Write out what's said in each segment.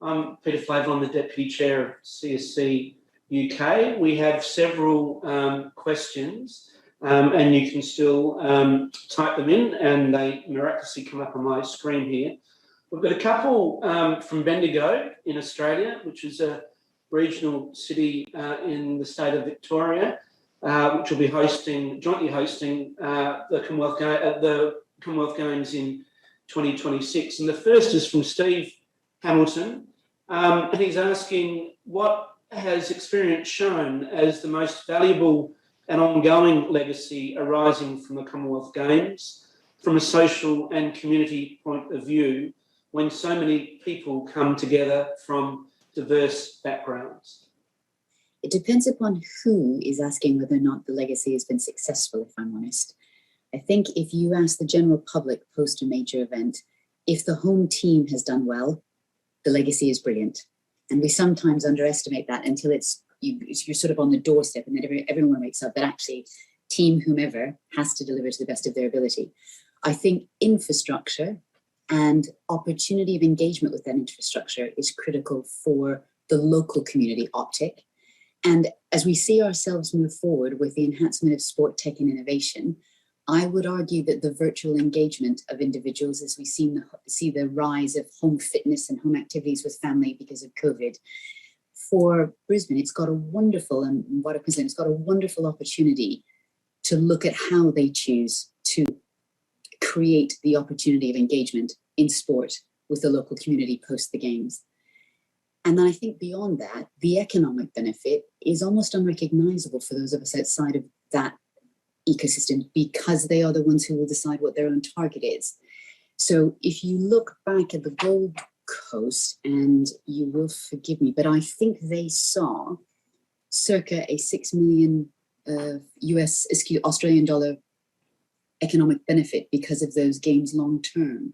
I'm Peter Flavel. I'm the Deputy Chair of CSC UK. We have several questions and you can still type them in and they miraculously come up on my screen here. We've got a couple from Bendigo in Australia, which is a regional city in the state of Victoria, which will be jointly hosting the Commonwealth Games in 2026. And the first is from Steve Hamilton, and he's asking, what has experience shown as the most valuable and ongoing legacy arising from the Commonwealth Games from a social and community point of view when so many people come together from diverse backgrounds? It depends upon who is asking whether or not the legacy has been successful, if I'm honest. I think if you ask the general public post a major event, if the home team has done well, the legacy is brilliant. And we sometimes underestimate that until you're sort of on the doorstep and then everyone wakes up that actually team whomever has to deliver to the best of their ability. I think infrastructure and opportunity of engagement with that infrastructure is critical for the local community optic. And as we see ourselves move forward with the enhancement of sport, tech and innovation, I would argue that the virtual engagement of individuals, as we see the rise of home fitness and home activities with family because of COVID, for Brisbane, it's got a wonderful, and what it's got a wonderful opportunity to look at how they choose to create the opportunity of engagement in sport with the local community post the Games. And then I think beyond that, the economic benefit is almost unrecognizable for those of us outside of that ecosystem because they are the ones who will decide what their own target is. So if you look back at the Gold Coast, and you will forgive me, but I think they saw circa a $6 million Australian dollar economic benefit because of those games long term,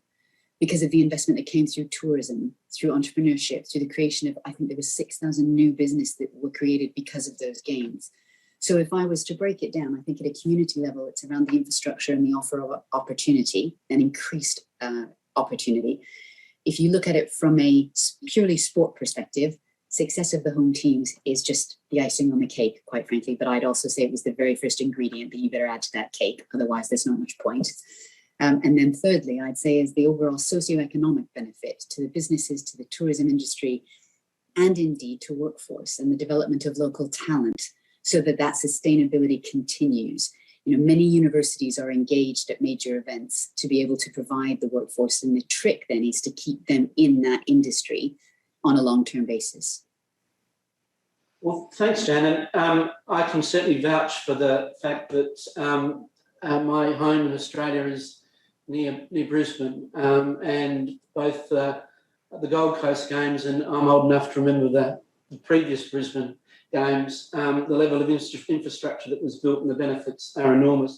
because of the investment that came through tourism, through entrepreneurship, through the creation of, I think there was 6,000 new business that were created because of those games. So if I was to break it down, I think at a community level, it's around the infrastructure and the offer of opportunity and increased opportunity. If you look at it from a purely sport perspective, success of the home teams is just the icing on the cake, quite frankly. But I'd also say it was the very first ingredient that you better add to that cake. Otherwise, there's not much point. And then thirdly, I'd say is the overall socioeconomic benefit to the businesses, to the tourism industry, and indeed to workforce and the development of local talent so that that sustainability continues. You know, many universities are engaged at major events to be able to provide the workforce, and the trick then is to keep them in that industry on a long-term basis. Well, thanks, Jan. And I can certainly vouch for the fact that my home in Australia is near Brisbane, and both the Gold Coast Games, and I'm old enough to remember the previous Brisbane Games, the level of infrastructure that was built and the benefits are enormous.